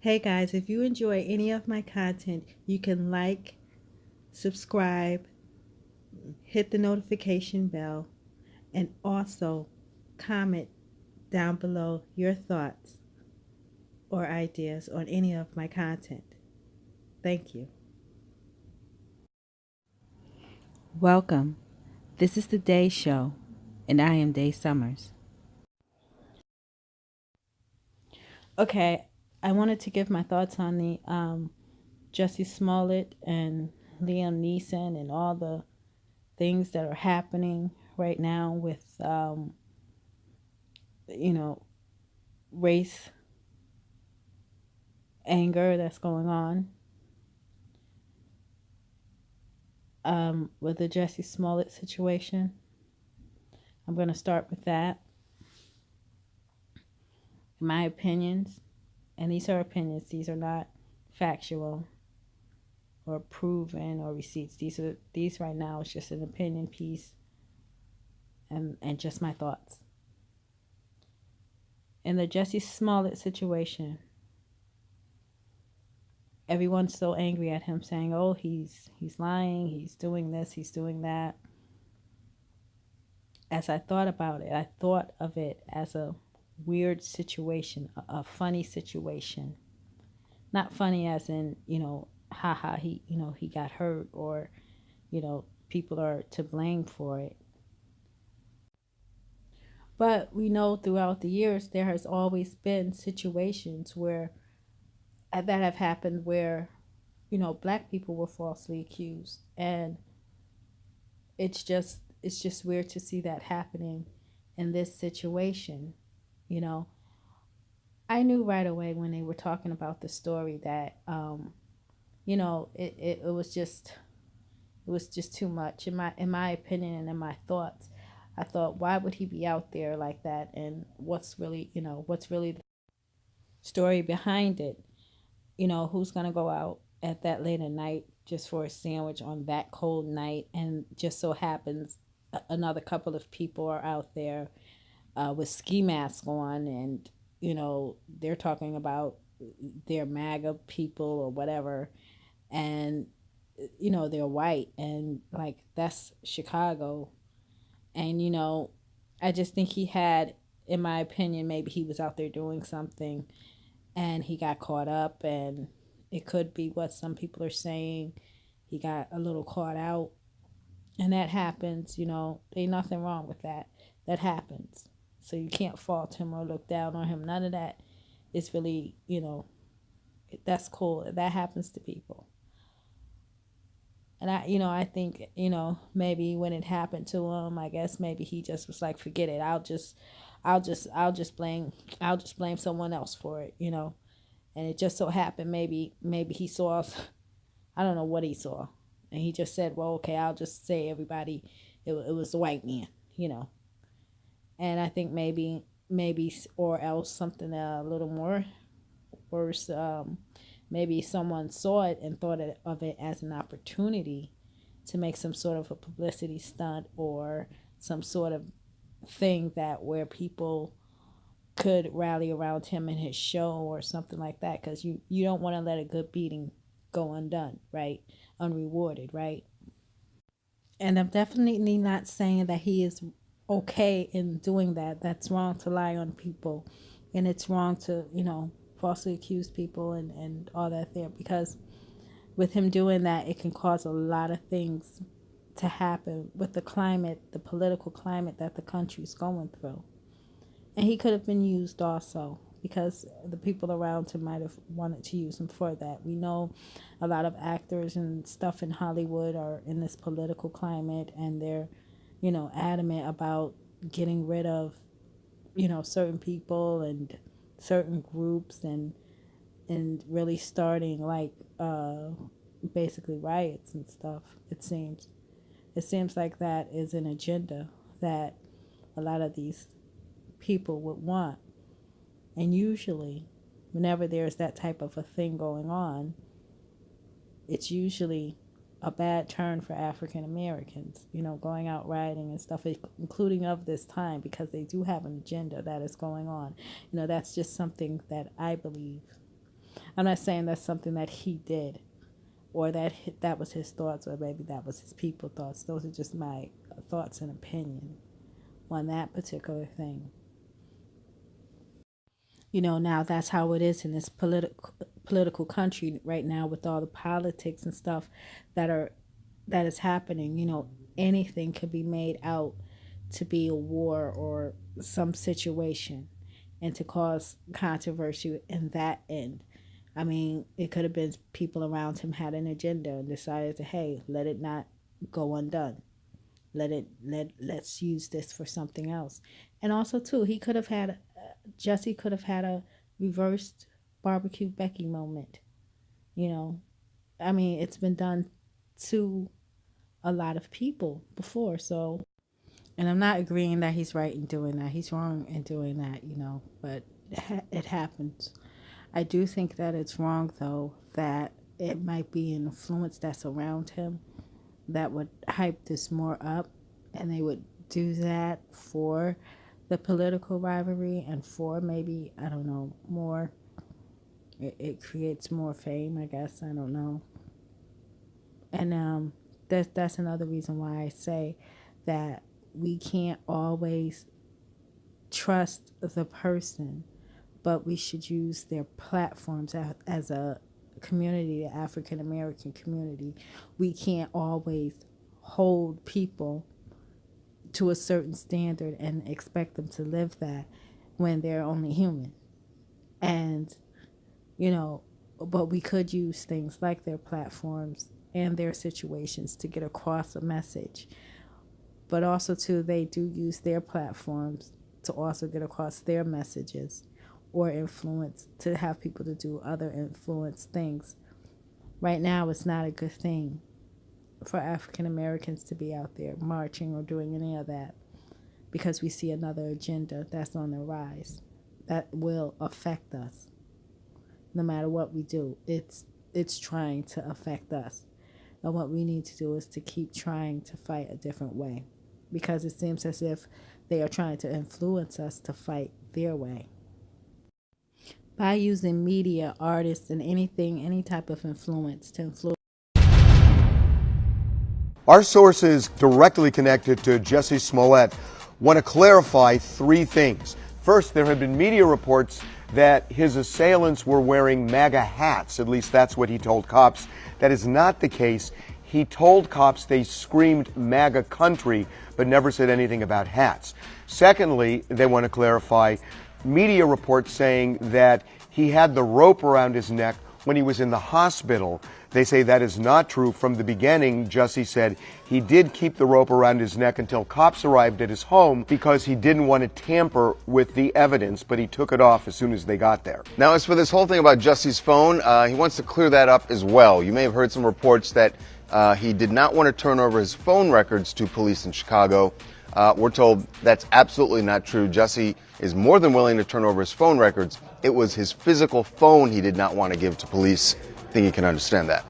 Hey guys, if you enjoy any of my content, you can like, subscribe, hit the notification bell, and also comment down below your thoughts or ideas on any of my content. Thank you. Welcome. This is the Day Show, and I am Day Summers. Okay, I wanted to give my thoughts on the Jussie Smollett and Liam Neeson and all the things that are happening right now with, you know, race anger that's going on with the Jussie Smollett situation. I'm going to start with that. My opinions, and these are opinions, these are not factual or proven or receipts. These right now is just an opinion piece and just my thoughts. In the Jussie Smollett situation, everyone's so angry at him, saying, "Oh, he's lying, he's doing this, he's doing that." As I thought about it, I thought of it as a weird situation, a funny situation. Not funny as in, haha, he got hurt, or, people are to blame for it. But we know throughout the years there has always been situations where that have happened where, black people were falsely accused, and it's just weird to see that happening in this situation. You know, I knew right away when they were talking about the story that it was just too much in my opinion and in my thoughts. I thought, why would he be out there like that, and what's really the story behind it? Who's going to go out at that late at night just for a sandwich on that cold night, and just so happens another couple of people are out there with ski masks on, and they're talking about their MAGA people or whatever, and they're white, and like, that's Chicago. And I just think he had, in my opinion, maybe he was out there doing something and he got caught up, and it could be what some people are saying, he got a little caught out, and that happens. Ain't nothing wrong with that. That happens. So you can't fault him or look down on him. None of that is really, that's cool. That happens to people. And I think, maybe when it happened to him, I guess maybe he just was like, forget it. I'll just blame someone else for it, And it just so happened, maybe he saw, I don't know what he saw, and he just said, well, okay, I'll just say everybody, it was the white man, And I think maybe, or else something a little more worse. Maybe someone saw it and thought of it as an opportunity to make some sort of a publicity stunt, or some sort of thing that where people could rally around him in his show or something like that, because you don't want to let a good beating go undone, right? Unrewarded, right? And I'm definitely not saying that he is okay in doing that. That's wrong to lie on people, and it's wrong to falsely accuse people and all that there, because with him doing that, it can cause a lot of things to happen with the climate, the political climate that the country's going through. And he could have been used also because the people around him might have wanted to use him for that. We know a lot of actors and stuff in Hollywood are in this political climate, and they're, adamant about getting rid of, certain people and certain groups and really starting basically riots and stuff. It seems like that is an agenda that a lot of these people would want. And usually, whenever there's that type of a thing going on, it's usually a bad turn for African Americans, going out rioting and stuff, including of this time, because they do have an agenda that is going on. That's just something that I believe. I'm not saying that's something that he did, or that was his thoughts, or maybe that was his people's thoughts. Those are just my thoughts and opinion on that particular thing. Now that's how it is in this political country right now, with all the politics and stuff that is happening. Anything could be made out to be a war or some situation, and to cause controversy in that end. I mean, it could have been people around him had an agenda and decided to, hey, let it not go undone. Let's use this for something else. And also too, Jesse could have had a reversed barbecue Becky moment. I mean, it's been done to a lot of people before. So, and I'm not agreeing that he's right in doing that. He's wrong in doing that, but it happens. I do think that it's wrong, though, that it might be an influence that's around him that would hype this more up, and they would do that for the political rivalry and for maybe, I don't know, more. It creates more fame, I guess. I don't know. And that's another reason why I say that we can't always trust the person, but we should use their platforms as a community, the African American community. We can't always hold people to a certain standard and expect them to live that when they're only human. And, but we could use things like their platforms and their situations to get across a message. But also, too, they do use their platforms to also get across their messages or influence, to have people to do other influence things. Right now, it's not a good thing for African Americans to be out there marching or doing any of that, because we see another agenda that's on the rise that will affect us. No matter what we do, it's trying to affect us. And what we need to do is to keep trying to fight a different way, because it seems as if they are trying to influence us to fight their way. By using media, artists, and any type of influence to influence. Our sources directly connected to Jesse Smollett want to clarify three things. First, there have been media reports that his assailants were wearing MAGA hats. At least that's what he told cops. That is not the case. He told cops they screamed MAGA country, but never said anything about hats. Secondly, they want to clarify media reports saying that he had the rope around his neck when he was in the hospital. They say that is not true. From the beginning, Jesse said he did keep the rope around his neck until cops arrived at his home because he didn't want to tamper with the evidence, but he took it off as soon as they got there. Now, as for this whole thing about Jesse's phone, he wants to clear that up as well. You may have heard some reports that he did not want to turn over his phone records to police in Chicago. We're told that's absolutely not true. Jesse is more than willing to turn over his phone records. It was his physical phone he did not want to give to police. I think you can understand that.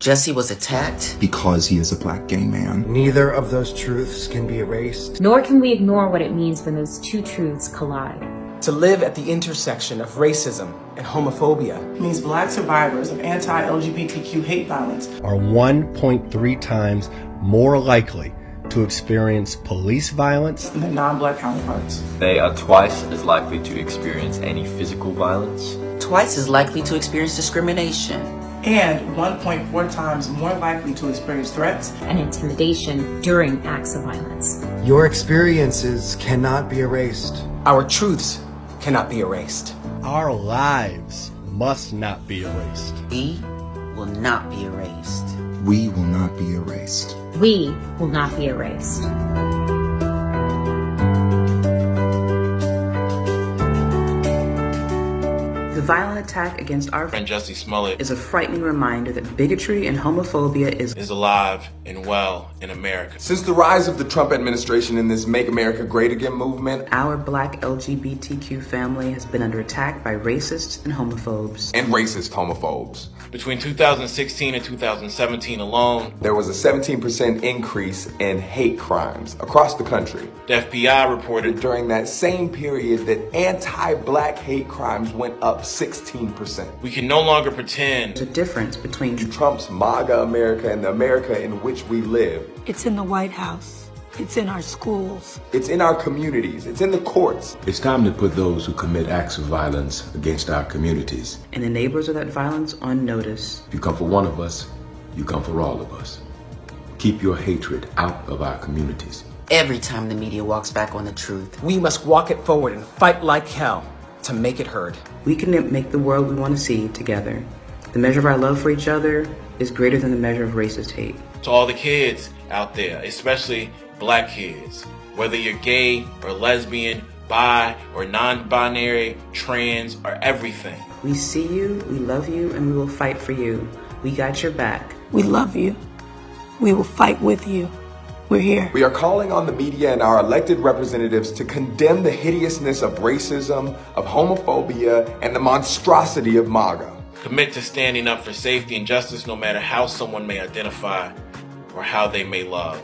Jesse was attacked because he is a black gay man. Neither of those truths can be erased. Nor can we ignore what it means when those two truths collide. To live at the intersection of racism and homophobia means black survivors of anti-LGBTQ hate violence are 1.3 times more likely to experience police violence than their non-black counterparts. They are twice as likely to experience any physical violence. Twice as likely to experience discrimination. and 1.4 times more likely to experience threats and intimidation during acts of violence. Your experiences cannot be erased. Our truths cannot be erased. Our lives must not be erased. We will not be erased. We will not be erased. We will not be erased. The violent attack against our friend Jussie Smollett is a frightening reminder that bigotry and homophobia is alive and well in America. Since the rise of the Trump administration and this Make America Great Again movement, our Black LGBTQ family has been under attack by racists and homophobes. And racist homophobes. Between 2016 and 2017 alone, there was a 17% increase in hate crimes across the country. The FBI reported during that same period that anti-black hate crimes went up 16%. We can no longer pretend there's a difference between Trump's MAGA America and the America in which we live. It's in the White House. It's in our schools. It's in our communities. It's in the courts. It's time to put those who commit acts of violence against our communities and the neighbors of that violence on notice. If you come for one of us, you come for all of us. Keep your hatred out of our communities. Every time the media walks back on the truth, we must walk it forward and fight like hell to make it heard. We can make the world we want to see together. The measure of our love for each other is greater than the measure of racist hate. To all the kids out there, especially Black kids, whether you're gay or lesbian, bi or non-binary, trans or everything. We see you, we love you, and we will fight for you. We got your back. We love you. We will fight with you. We're here. We are calling on the media and our elected representatives to condemn the hideousness of racism, of homophobia, and the monstrosity of MAGA. Commit to standing up for safety and justice no matter how someone may identify or how they may love.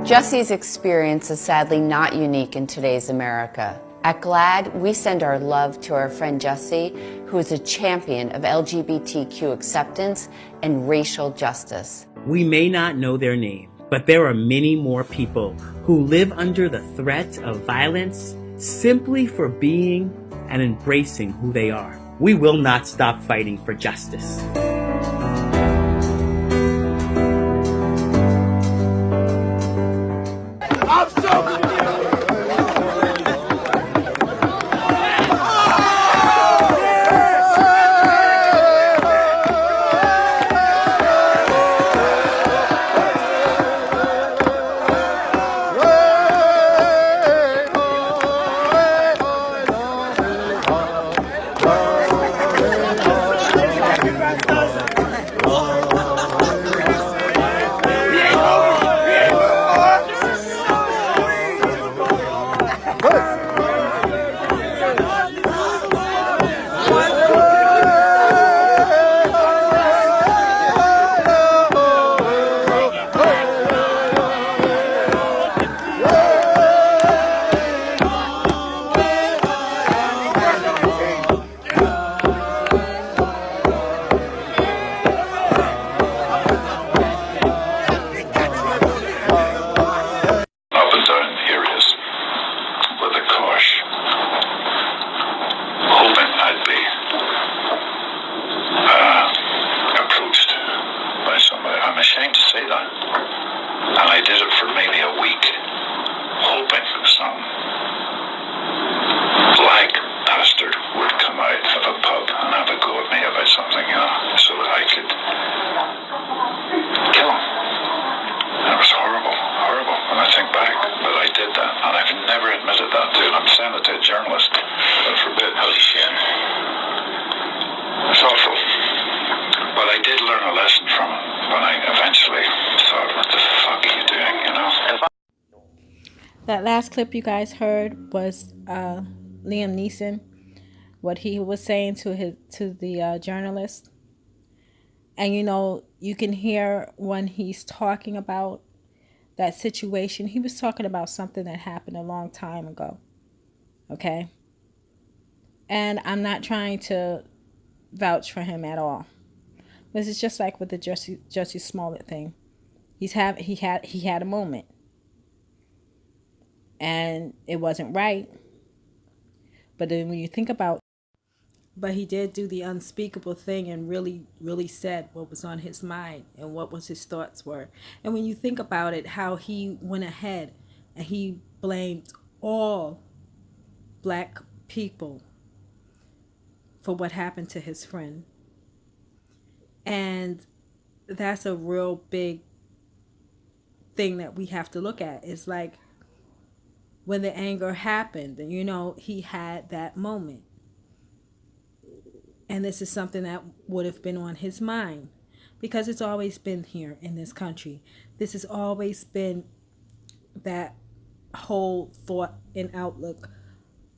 Jussie's experience is sadly not unique in today's America. At GLAAD, we send our love to our friend Jussie, who is a champion of LGBTQ acceptance and racial justice. We may not know their name, but there are many more people who live under the threat of violence simply for being and embracing who they are. We will not stop fighting for justice. That last clip you guys heard was Liam Neeson, what he was saying to the journalist. And you can hear when he's talking about that situation, he was talking about something that happened a long time ago. Okay? And I'm not trying to vouch for him at all. This is just like with the Jussie Smollett thing. He had a moment. And it wasn't right. But then when you think about, but he did do the unspeakable thing and really, really said what was on his mind and what was his thoughts were. And when you think about it, how he went ahead and he blamed all black people for what happened to his friend. And that's a real big thing that we have to look at. It's like when the anger happened, you know, he had that moment. And this is something that would have been on his mind because it's always been here in this country. This has always been that whole thought and outlook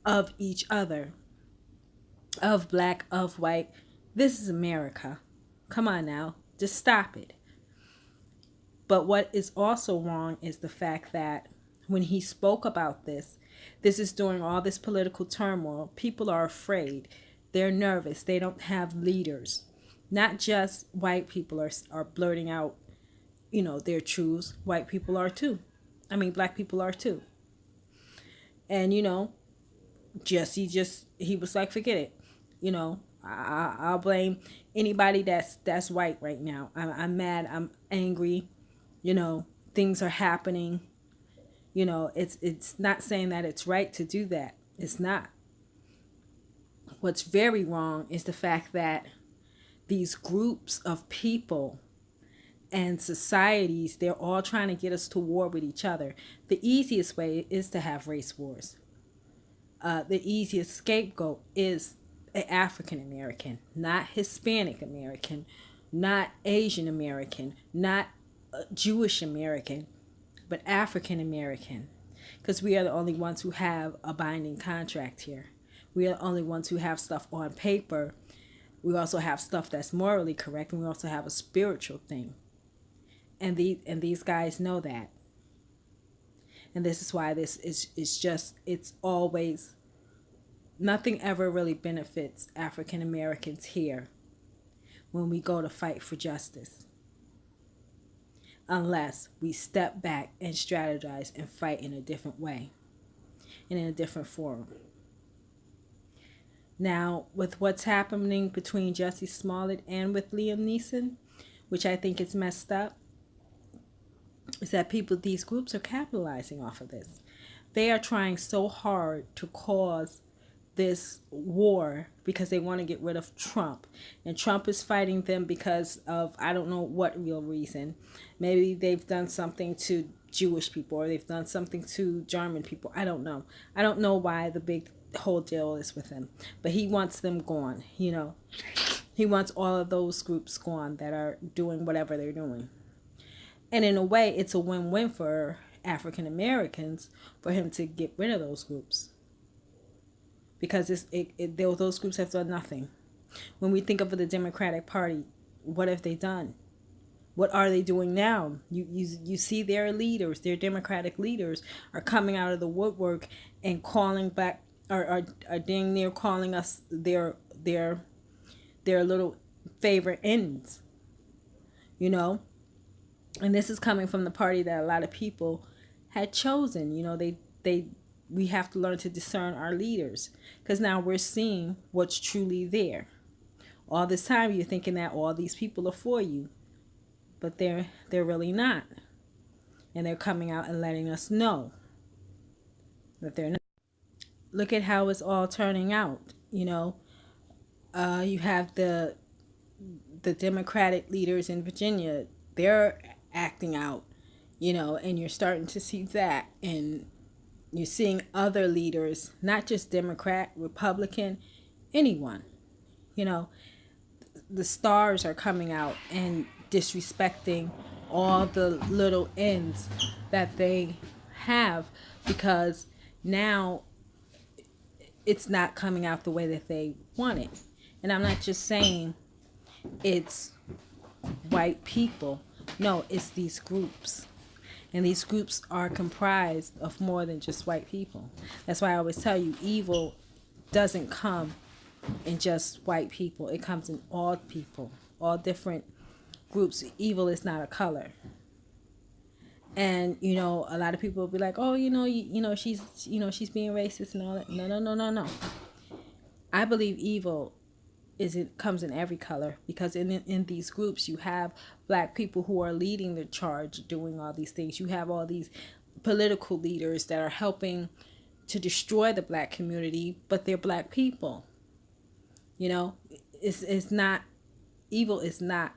of each other, of black, of white. This is America. Come on now, just stop it. But what is also wrong is the fact that when he spoke about this, this is during all this political turmoil. People are afraid. They're nervous. They don't have leaders. Not just white people are blurting out, you know, their truths. White people are too. I mean, black people are too. And, you know, he was like, forget it. You know, I'll blame anybody that's white right now. I'm mad. I'm angry. You know, things are happening. You know, it's not saying that it's right to do that. It's not. What's very wrong is the fact that these groups of people and societies, they're all trying to get us to war with each other. The easiest way is to have race wars. The easiest scapegoat is an African American, not Hispanic American, not Asian American, not Jewish American, but African American. Because we are the only ones who have a binding contract here. We are the only ones who have stuff on paper. We also have stuff that's morally correct, and we also have a spiritual thing. And these guys know that. And this is why this is just, it's always, nothing ever really benefits African Americans here when we go to fight for justice, unless we step back and strategize and fight in a different way and in a different forum. Now, with what's happening between Jussie Smollett and with Liam Neeson, which I think is messed up, is that these groups are capitalizing off of this. They are trying so hard to cause this war because they want to get rid of Trump. And Trump is fighting them because of, I don't know what real reason. Maybe they've done something to Jewish people or they've done something to German people. I don't know. I don't know why the big whole deal is with him. But he wants them gone, you know. He wants all of those groups gone that are doing whatever they're doing. And in a way, it's a win-win for African Americans for him to get rid of those groups. Because those groups have done nothing. When we think of the Democratic Party, what have they done? What are they doing now? You see their leaders, their Democratic leaders, are coming out of the woodwork and calling back, are dang near calling us their little favorite ends. You know? And this is coming from the party that a lot of people had chosen. You know, we have to learn to discern our leaders, because now we're seeing what's truly there. All this time you're thinking that all these people are for you, but they're really not. And they're coming out and letting us know that they're not. Look at how it's all turning out. You know, you have the Democratic leaders in Virginia. They're acting out, you know, and you're starting to see that. And you're seeing other leaders, not just Democrat, Republican, anyone. You know, the stars are coming out and disrespecting all the little ends that they have, because now it's not coming out the way that they want it. And I'm not just saying it's white people. No, it's these groups. And these groups are comprised of more than just white people. That's why I always tell you, evil doesn't come in just white people. It comes in all people, all different groups. Evil is not a color. And, you know, a lot of people will be like, oh, she's being racist and all that. No. I believe evil it comes in every color, because in these groups you have black people who are leading the charge, doing all these things. You have all these political leaders that are helping to destroy the black community, but they're black people. You know, it's not, evil is not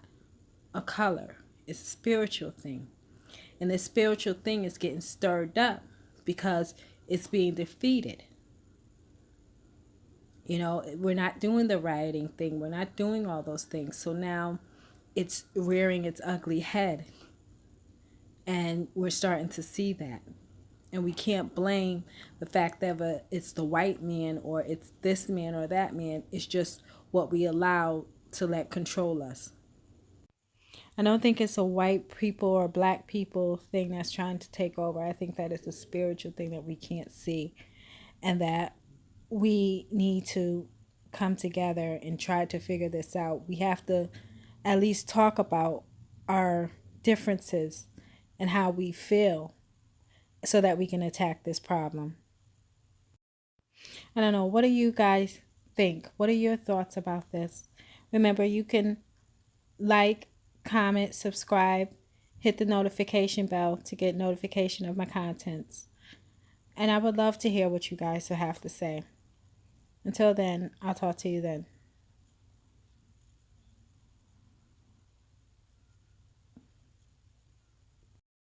a color. It's a spiritual thing. And this spiritual thing is getting stirred up because it's being defeated. You know, we're not doing the rioting thing. We're not doing all those things. So now it's rearing its ugly head. And we're starting to see that. And we can't blame the fact that it's the white man or it's this man or that man. It's just what we allow to let control us. I don't think it's a white people or black people thing that's trying to take over. I think that it's a spiritual thing that we can't see, and that we need to come together and try to figure this out. We have to at least talk about our differences and how we feel so that we can attack this problem. I don't know. What do you guys think? What are your thoughts about this? Remember, you can like, comment, subscribe, hit the notification bell to get notification of my contents. And I would love to hear what you guys have to say. Until then, I'll talk to you then.